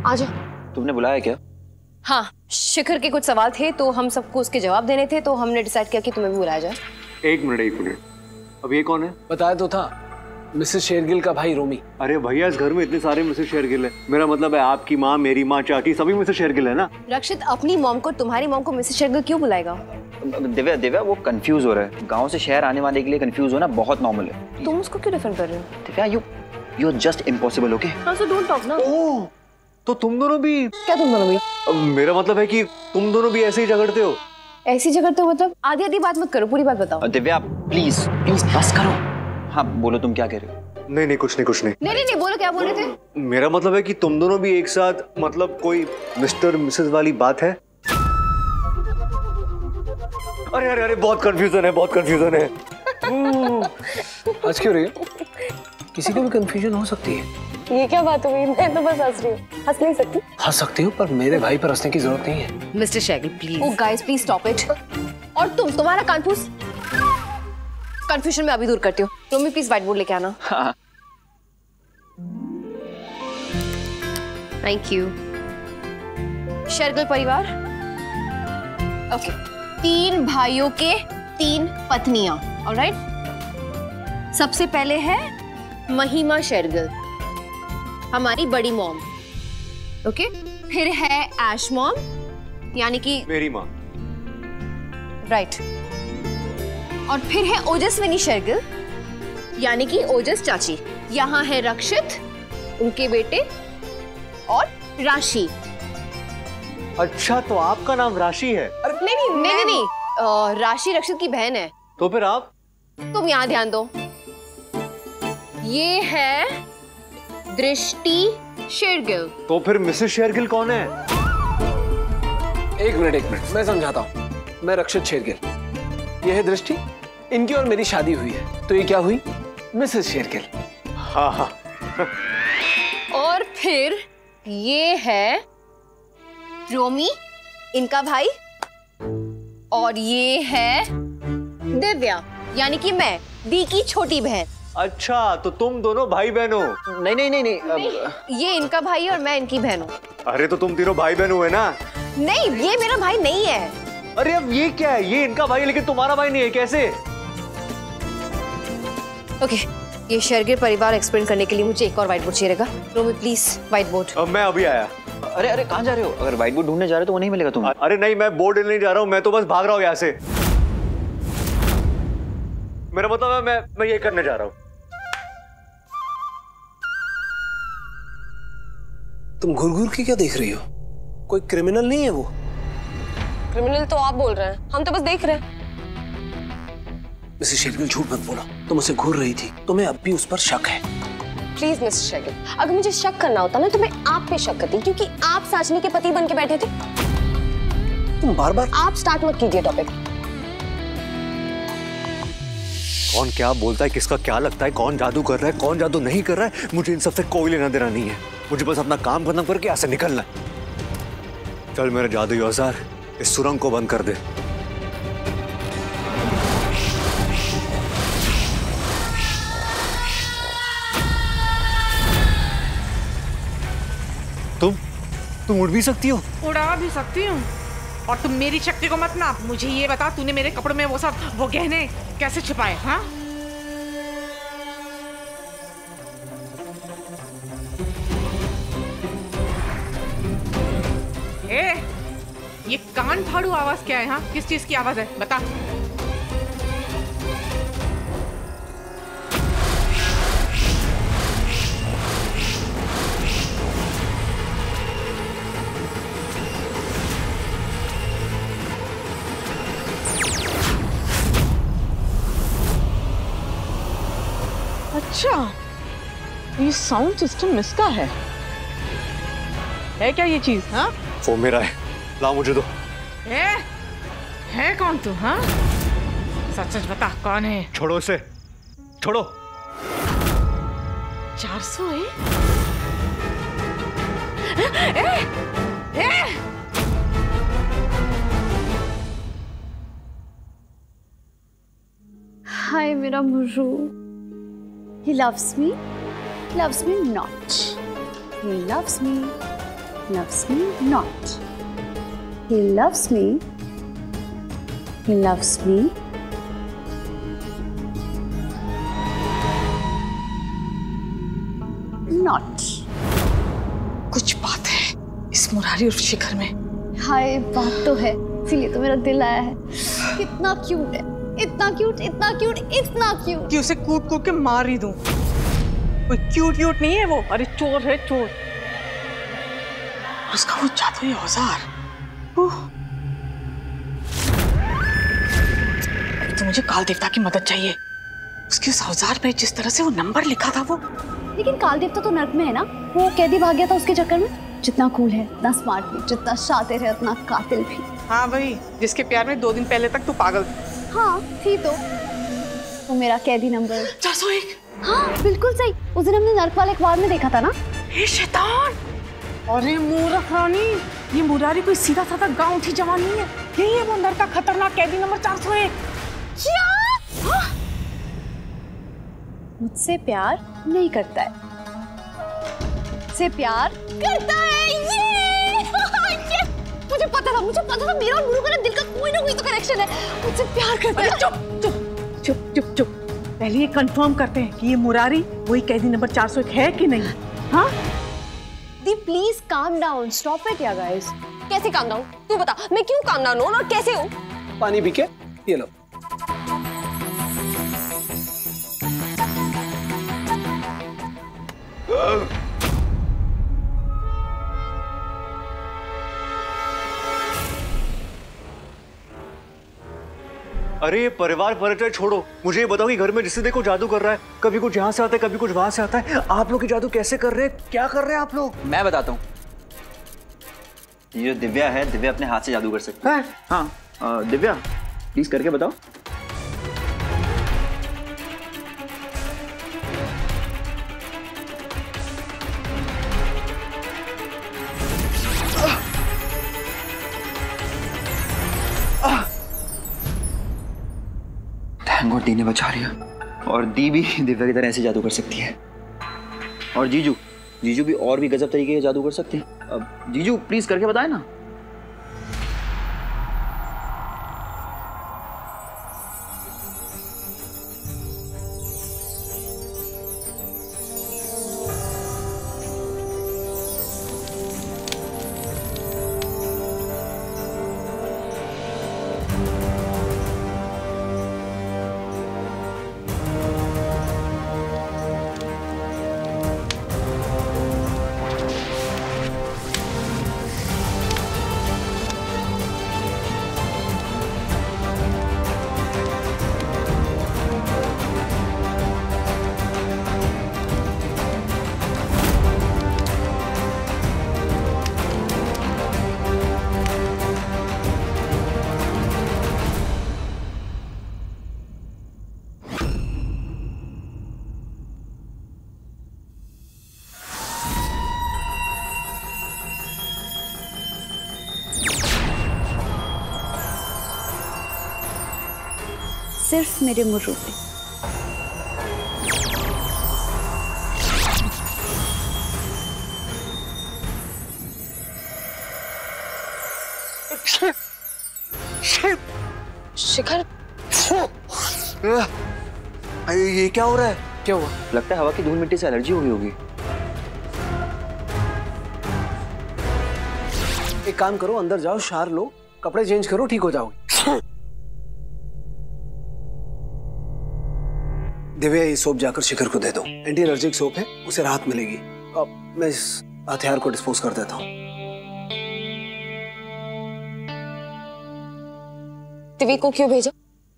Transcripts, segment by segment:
आजा। तुमने बुलाया क्या? हाँ, शिखर के कुछ सवाल थे तो हम सबको उसके जवाब देने थे, तो हमने डिसाइड किया कि तुम्हें भी बुलाया जाए। एक मिनट। अब ये कौन है? बताया तो था, मिसेस शेरगिल का भाई रोमी। अरे भैया, इस घर में इतने सारे मिसेस शेरगिल है। मेरा मतलब है आपकी माँ, मेरी माँ, चाची सभी मिसेस शेरगिल है ना। रक्षित अपनी मॉम को तुम्हारी मॉम को मिसेस शेरगिल क्यों बुलाएगा? दिव्या वो कंफ्यूज हो रहा है। गांव से शहर आने वाले के लिए कंफ्यूज होना बहुत नॉर्मल है। तुम उसको क्यों डिफेंड कर रहे हो? Divya you are just impossible, okay? So don't talk ना। ओह, तो तुम दोनों भी? क्या तुम दोनों भी? मेरा मतलब है कि तुम दोनों भी ऐसे ही झगड़ते हो। ऐसी झगड़ते हो मतलब? आधी आधी बात मत करो, पूरी बात बताओ। दिव्या प्लीज बस करो। हाँ बोलो, तुम क्या कह रहे हो? नहीं, कुछ नहीं। नहीं, बोलो, क्या बोल रहे थे? मेरा मतलब है कि तुम दोनों भी एक साथ, मतलब कोई मिस्टर मिसेस वाली बात है? अरे बहुत कंफ्यूजन है। आज क्यों रही हो? किसी को भी कंफ्यूजन हो सकती है। ये क्या बात हुई? मैं तो बस हंस रही हूँ। हंस नहीं सकती? हंस सकती हो, पर मेरे भाई पर हंसने की जरूरत नहीं है। Mister Shergill please. Oh guys please stop it. और तुम्हारा कंफ्यूजन में अभी दूर करती हूँ। रोमी प्लीज व्हाइट बोर्ड लेके आना। Thank you. शेरगिल परिवार, ओके, 3 भाइयों के 3 पत्नियां, ऑलराइट। सबसे पहले है महिमा शेरगिल, हमारी बड़ी मॉम, ओके। फिर है ऐश मॉम, यानी कि मेरी माँ, राइट। और फिर है ओजस्विनी शेरगिल, यानी कि ओजस चाची। यहाँ है रक्षित, उनके बेटे, और राशि। अच्छा, तो आपका नाम राशि है? नहीं, राशि रक्षित की बहन है। तो फिर आप? तुम यहाँ ध्यान दो। ये है दृष्टि शेरगिल। तो फिर मिसेस शेरगिल कौन है? एक मिनट, मैं समझाता हूँ। मैं रक्षित शेरगिल, यह है दृष्टि। इनकी और मेरी शादी हुई है, तो ये क्या हुई? मिसेस शेरगिल। हाँ। और फिर ये है रोमी, इनका भाई। और ये है दिव्या, यानी कि मैं, दी की छोटी बहन। अच्छा, तो तुम दोनों भाई बहन हो? नहीं। ये इनका भाई और मैं इनकी बहन हूँ। अरे तो तुम तीनों भाई बहन हुए ना? नहीं, ये मेरा भाई नहीं है। अरे अब ये क्या है? ये इनका भाई है लेकिन तुम्हारा भाई नहीं है, कैसे? ओके, ये शेरगिल परिवार एक्सप्लेन करने के लिए मुझे एक और व्हाइट बोर्ड चाहिएगा। रोमी प्लीज व्हाइट बोर्ड। अब मैं अभी आया। अरे कहाँ जा रहे हो? अगर व्हाइट बोर्ड ढूंढने जा रहे हो तो वो नहीं मिलेगा तुम्हें। अरे नहीं, मैं बोर्ड नहीं जा रहा हूँ, मैं तो बस भाग रहा हूँ यहाँ से। मेरा मतलब है मैं ये करने जा रहा हूँ। तुम घूर के क्या देख रही हो? कोई क्रिमिनल नहीं है वो। क्रिमिनल तो आप बोल रहे हैं, हम तो बस देख रहे हैं। मिसेस शेरगिल झूठ मत बोला, तुम उसे घूर रही थी, तुम्हें अब भी उस पर शक है। प्लीज मिस्टर शेरगिल, अगर मुझे शक करना होता ना तो मैं आप पे शक करती, क्योंकि आप साजनी के पति बन के बैठे थे। तुम बार आप स्टार्ट मत कीजिए टॉपिक। कौन क्या बोलता है, किसका क्या लगता है, कौन जादू कर रहा है, कौन जादू नहीं कर रहा है, मुझे इन सबसे कोई लेना देना नहीं है। मुझे बस अपना काम खत्म करके यहाँ से निकलना है। चल मेरे जादुई औजार, इस सुरंग को बंद कर दे। तुम उड़ भी सकती हो? उड़ा भी सकती हूँ। और तुम मेरी शक्ति को मत नाप। मुझे ये बता, तूने मेरे कपड़ों में वो गहने कैसे छिपाए? हाँ, ये कान फाड़ू आवाज क्या है? हाँ, किस चीज की आवाज है बता। अच्छा, ये साउंड सिस्टम इसका है क्या ये चीज? हाँ, वो मेरा है, लाओ मुझे दो। है कौन तू? हाँ, सच सच बता, कौन है? छोड़ो इसे, छोड़ो। 400 हाय मेरा मुर्रू, he loves me not, he loves me loves me not. He loves me. He loves me. Not. कुछ बात है इस मुरारी और शिखर में। हाय, बात तो है, इसीलिए तो मेरा दिल आया है। कितना क्यूट है, इतना क्यूट, इतना क्यूट, इतना क्यूट कि उसे कूट कूट के मार ही दूं। कोई क्यूट नहीं है वो, अरे चोर है चोर। उसका वो जादुई औजार। अभी तो मुझे काल देवता की मदद चाहिए। उसके उस औजार पे जिस तरह से वो नंबर लिखा था वो। लेकिन काल देवता तो नर्क में है ना, वो कैदी भाग गया था उसके चक्कर में। जितना कूल है, उतना स्मार्ट भी, जितना शातिर है, उतना कातिल भी। हाँ भाई, जिसके प्यार में 2 दिन पहले तक तू पागल थी। हाँ थी तो मेरा कैदी नंबर 401। हाँ बिल्कुल सही, उस दिन हमने नर्क वाले अखबार में देखा था ना। ये शैतान! अरे मूर्ख रानी, ये मुरारी कोई सीधा साधा गांव की जवान नहीं है। यही है वो नर्क का खतरनाक कैदी नंबर 401। क्या? हाँ? मुझसे प्यार नहीं करता है, मुझसे प्यार करता है। ये मुझे पता था, मेरा और गुरु का दिल का कोई ना कोई तो कनेक्शन है। मुझसे प्यार करता है। चुप। पहले ये कंफर्म करते हैं कि ये मुरारी वही कैदी नंबर 401 है कि नहीं। हाँ? दी please calm down, stop it या गाइस। कैसे काम डाउन? तू बता, मैं क्यों काम डाउन हूँ और कैसे हूँ? पानी पी के ये लो। अरे ये परिवार परिचय छोड़ो, मुझे ये बताओ कि घर में जिसे देखो जादू कर रहा है। कभी कुछ यहाँ से आता है, कभी कुछ वहां से आता है। आप लोग ये जादू कैसे कर रहे हैं, क्या कर रहे हैं आप लोग? मैं बताता हूँ। ये जो दिव्या है, दिव्या अपने हाथ से जादू कर सकती है। हाँ, दिव्या प्लीज करके बताओ। थैंक गॉड दी ने बचा लिया। और दी भी दिव्या की तरह ऐसे जादू कर सकती है। और जीजू भी और भी गजब तरीके के जादू कर सकते हैं। अब जीजू प्लीज करके बताए ना। सिर्फ मेरे मुर्रू पे। शिखर, ये क्या हो रहा है? क्या हुआ? लगता है हवा की धूल मिट्टी से एलर्जी हुई होगी। एक काम करो, अंदर जाओ, शार लो, कपड़े चेंज करो, ठीक हो जाओगे। दिव्या, ये सोप जाकर शिखर को दे दो। एंटी एलर्जिक सोप है, उसे राहत मिलेगी। अब मैं इस हथियार को डिस्पोज कर देता हूँ। दिव्या को क्यों भेजा?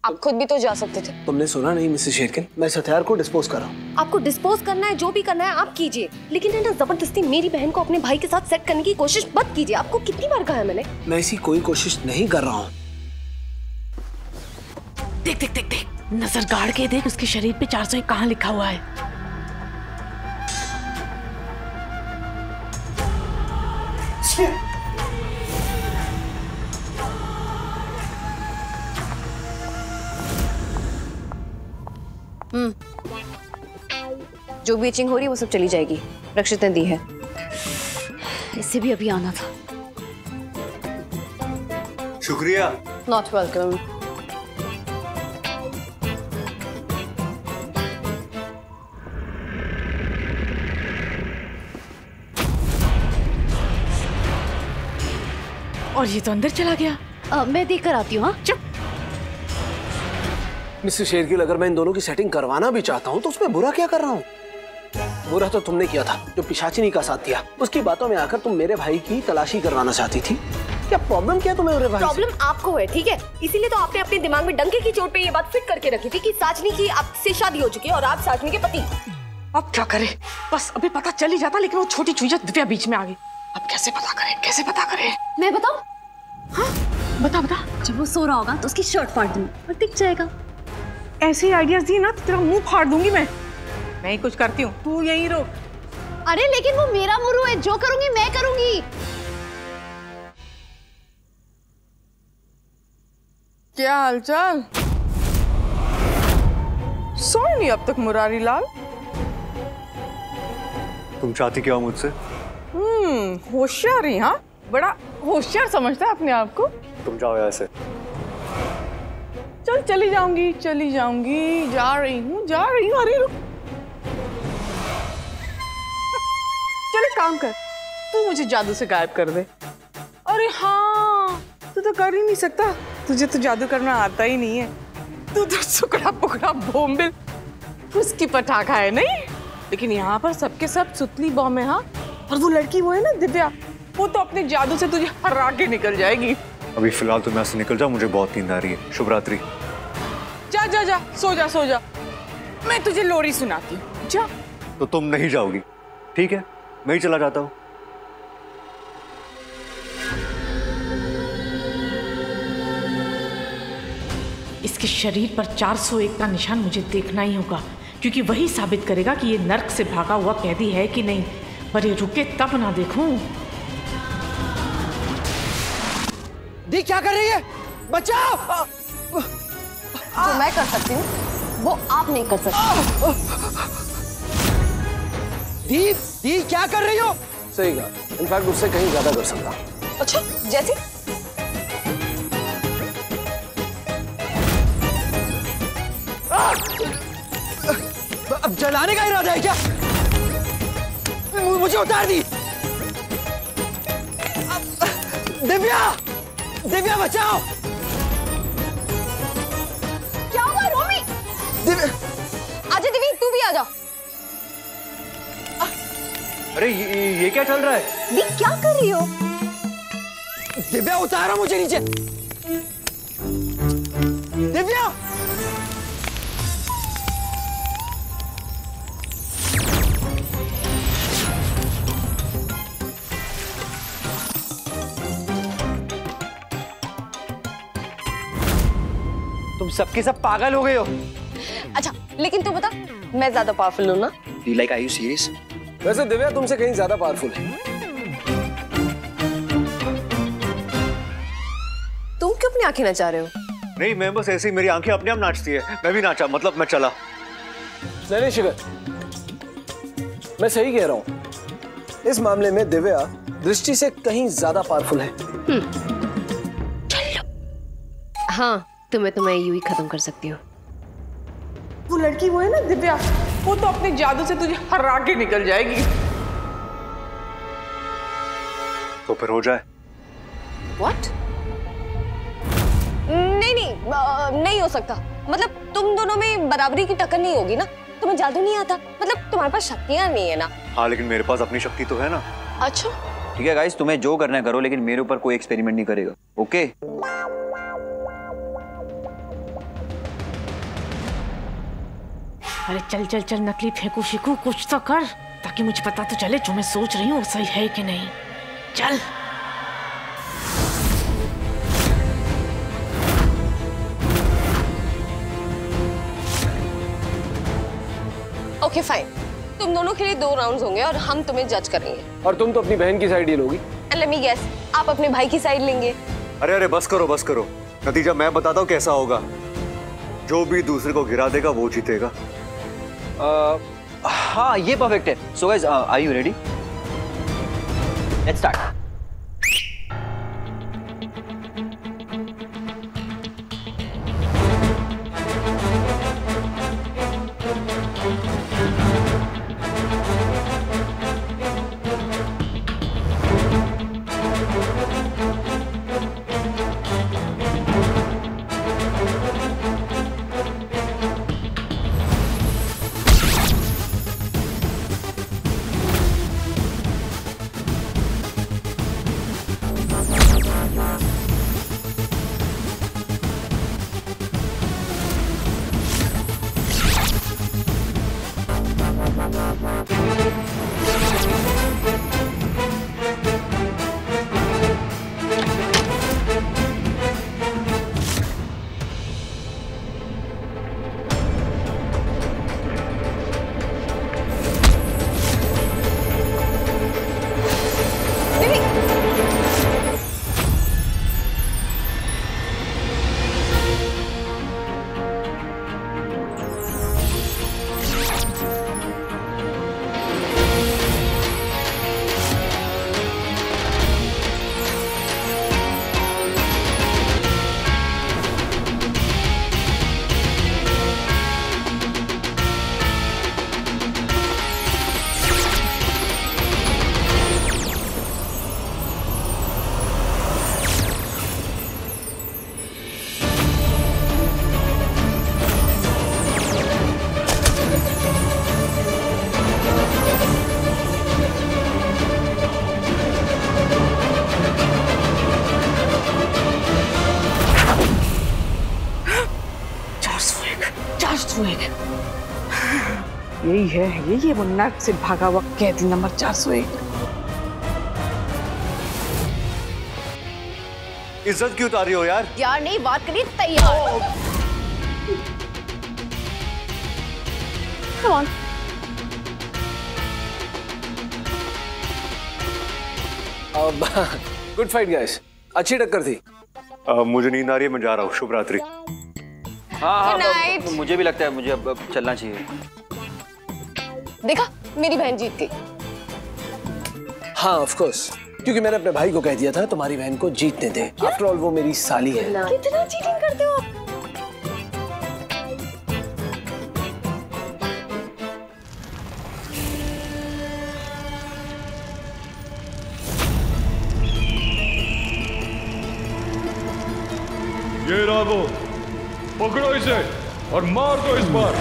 आप खुद भी तो जा सकते थे। तुमने सुना नहीं मिसेस शेरकिन, मैं इस हथियार को डिस्पोज कर रहा हूँ। आपको डिस्पोज करना है, जो भी करना है आप कीजिए, लेकिन है ना जबरदस्ती मेरी बहन को अपने भाई के साथ सेट करने की कोशिश मत कीजिए। आपको कितनी बार कहा है मैंने? मैं ऐसी कोई कोशिश नहीं कर रहा हूँ। देख, नजर गाड़ के देख, उसके शरीर पे 401 कहाँ लिखा हुआ है। जो भी इचिंग हो रही है वो सब चली जाएगी, रक्षित ने दी है। इससे भी अभी आना था। शुक्रिया। Not welcome. और ये तो अंदर चला गया। मैं देख कर आती हूँ। हाँ चुप। मिस्टर शेरगिल, अगर मैं इन दोनों की सेटिंग करवाना भी चाहता हूँ तो उसमें बुरा क्या कर रहा हूँ? बुरा तो तुमने किया था जो पिशाचिनी का साथ दिया। उसकी बातों में आकर तुम मेरे भाई की तलाशी करवाना चाहती थी। क्या प्रॉब्लम क्या तुम्हें मेरे भाई से? प्रॉब्लम आपको है, ठीक है? इसीलिए तो आपने अपने दिमाग में डंके की चोट पे ये बात फिट करके रखी थी कि साजनी की आपसे शादी हो चुकी है और आप साजनी के पति। अब क्या करे? बस अभी पता चल ही जाता, लेकिन वो छोटी चूजा दिव्या बीच में आ गई। अब कैसे पता करें, कैसे पता करें? मैं बताऊँ? हाँ बता बता। जब वो सो रहा होगा तो उसकी शर्ट फाड़ दूंगी और दिख जाएगा। ऐसे आइडियाज दिए ना तो तेरा मुंह फाड़ दूंगी मैं ही कुछ करती हूँ, तू यहीं रुक। अरे लेकिन वो मेरा मुर्रू है, जो करूंगी मैं करूंगी। क्या हालचाल? सोए नहीं अब तक मुरारी लाल? तुम चाहती क्या हो मुझसे? होशियार ही, हाँ बड़ा होशियार समझता है अपने आप को। तुम जाओ यहाँ से। चल चली जाऊंगी, जा रही हूँ। अरे रुक, चल एक काम कर, तू मुझे जादू से गायब कर दे। अरे हाँ, तू तो कर ही नहीं सकता, तुझे तो जादू करना आता ही नहीं है। तू तो सुकड़ा पुकड़ा बोम्बिल उसकी पटाखा है नहीं। लेकिन यहाँ पर सबके सब सुतली बॉम्ब है। हाँ, और वो लड़की वो है ना दिव्या, वो तो अपने जादू से तुझे हरा के निकल जाएगी। अभी फिलहाल तुम यहाँ से निकल जाओ, मुझे बहुत नींद आ रही है। शुभ रात्रि। जा जा जा, सो जा। मैं तुझे लोरी सुनाती हूँ, जा। तो तुम नहीं जाओगी? ठीक है, मैं ही चला जाता हूँ। इसके शरीर पर 401 का निशान मुझे देखना ही होगा, क्योंकि वही साबित करेगा कि ये नर्क से भागा हुआ कैदी है कि नहीं। पर ये रुके तब ना देखूं। दी क्या कर रही है? बचाओ! जो मैं कर सकती हूँ वो आप नहीं कर सकते। दी क्या कर रही हो? सही कहा, इनफैक्ट उससे कहीं ज्यादा कर सकता। अच्छा, जैसे? अब जलाने का इरादा है क्या? मुझे उतार दी। दिव्या बचाओ! क्या हुआ रोमी? आजा दिव्या, तू भी आजा। अरे ये क्या चल रहा है? दी क्या कर रही हो? दिव्या उतारो मुझे नीचे। दिव्या! तुम सबके सब पागल हो गए हो। अच्छा, लेकिन तू बता, मैं ज्यादा पावरफुल हूँ ना? Like, are you serious? वैसे दिव्या तुमसे कहीं ज्यादा पावरफुल है। तुम क्यों अपनी आंखें नचा रहे हो? नहीं, मैं बस ऐसे ही, मेरी आंखें अपने आप नाचती है। मैं भी नाचा, मतलब मैं चला। नहीं शिखर, मैं सही कह रहा हूँ। इस मामले में दिव्या दृष्टि से कहीं ज्यादा पावरफुल है। हाँ, तो मैं तुम्हें यूं ही खत्म कर सकती हूँ। वो लड़की वो है ना दिव्या, वो तो अपने जादू से तुझे हरा के निकल जाएगी। तो फिर हो जाए। What? नहीं हो सकता। मतलब तुम दोनों में बराबरी की टक्कर नहीं होगी ना। तुम्हें जादू नहीं आता, मतलब तुम्हारे पास शक्तियां नहीं है ना। हाँ, लेकिन मेरे पास अपनी शक्ति तो है ना। अच्छा, ठीक है गाइस, तुम्हें जो करना है करो, लेकिन मेरे ऊपर कोई एक्सपेरिमेंट नहीं करेगा, ओके? अरे चल चल चल, नकली फेंकू शिकू कुछ तो कर, ताकि मुझे पता तो चले जो मैं सोच रही हूँ वो सही है कि नहीं। चल। Okay fine. तुम दोनों के लिए 2 राउंड्स होंगे और हम तुम्हें जज करेंगे। और तुम तो अपनी बहन की साइड ही लोगी। एंड लेट मी गेस, आप अपने भाई की साइड लेंगे। अरे बस करो। नतीजा मैं बताता हूँ कैसा होगा। जो भी दूसरे को गिरा देगा वो जीतेगा। हाँ, ये परफेक्ट है। So guys, are you ready? Let's start. यही है वो नर्क से भागा हुआ कैदी नंबर 401। इज्जत क्यों उतारी हो यार? यार नहीं, बात करिए तैयार। Come on. Good fight guys, अच्छी टक्कर थी। मुझे नींद आ रही है, मैं जा रहा हूँ। शुभ रात्रि। हाँ Good night. मुझे भी लगता है मुझे अब चलना चाहिए। देखा, मेरी बहन जीत गई। हाँ ऑफ कोर्स, क्योंकि मैंने अपने भाई को कह दिया था तुम्हारी बहन को जीतने दे। आफ्टर ऑल वो मेरी साली है। कितना चीटिंग करते हो आप? ये रहा वो, पकड़ो इसे और मार दो इस बार।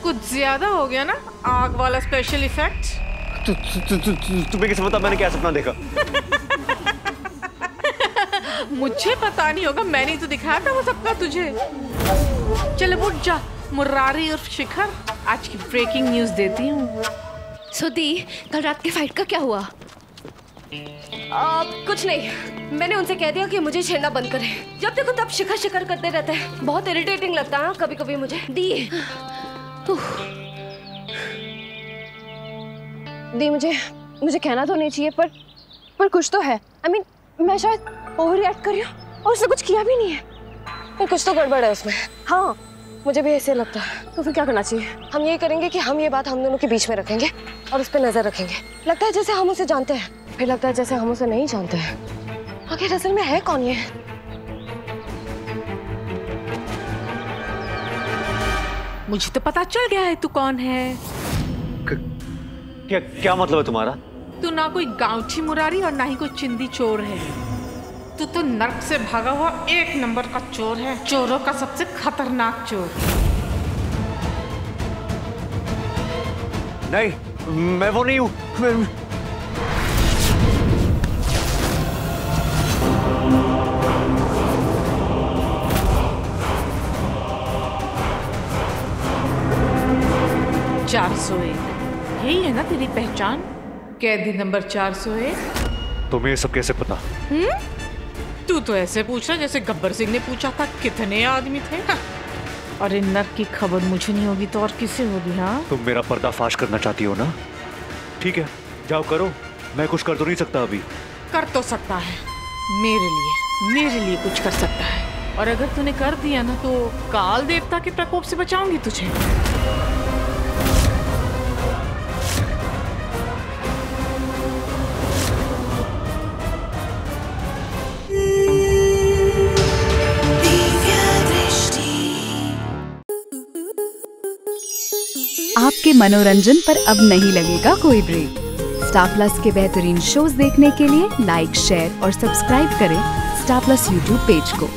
कुछ ज्यादा हो गया ना आग वाला स्पेशल इफेक्ट। तुम्हें कैसे पता मैंने क्या सपना देखा? मुझे पता नहीं होगा, मैंने तो दिखाया था वो सपना तुझे। चल उठ जा, मुरारी और शिखर आज की ब्रेकिंग न्यूज देती हूँ। सुधी, कल रात की फाइट का क्या हुआ? कुछ नहीं, मैंने उनसे कह दिया कि मुझे छेड़ना बंद करें। जब देखो तब शिखर शिखर करते रहते हैं, बहुत इरिटेटिंग लगता है कभी कभी मुझे। दी मुझे कहना तो नहीं चाहिए, पर कुछ तो है। I mean, मैं शायद ओवर रिएक्ट कर रही हूँ और उसने कुछ किया भी नहीं है, पर कुछ तो गड़बड़ है उसमें। हाँ, मुझे भी ऐसे लगता है। तो फिर क्या करना चाहिए? हम यही करेंगे कि हम ये बात हम दोनों के बीच में रखेंगे और उस पर नजर रखेंगे। लगता है जैसे हम उसे जानते हैं, फिर लगता है जैसे हम उसे नहीं जानते हैं। आखिर असल में है कौन ये? मुझे तो पता चल गया है तू कौन है। क्या मतलब है तुम्हारा? तू ना कोई गांवठी मुरारी और ना ही कोई चिंदी चोर है। तू तो नर्क से भागा हुआ एक नंबर का चोर है, चोरों का सबसे खतरनाक चोर। नहीं, मैं वो नहीं हूँ। 401, यही है ना तेरी पहचान? कैदी नंबर 401। तुम्हें ये सब कैसे पता? तू तो ऐसे पूछ रहा जैसे गब्बर सिंह ने पूछा था कितने आदमी थे। हाँ। और इन नर्क की खबर मुझे नहीं होगी तो और किसे होगी? हाँ, तुम मेरा पर्दाफाश करना चाहती हो ना? ठीक है, जाओ करो, मैं कुछ कर तो नहीं सकता अभी। कर तो सकता है, मेरे लिए कुछ कर सकता है। और अगर तूने कर दिया ना तो काल देवता के प्रकोप से बचाऊंगी तुझे। आपके मनोरंजन पर अब नहीं लगेगा कोई ब्रेक। स्टार प्लस के बेहतरीन शोज देखने के लिए लाइक, शेयर और सब्सक्राइब करें स्टार प्लस यूट्यूब पेज को।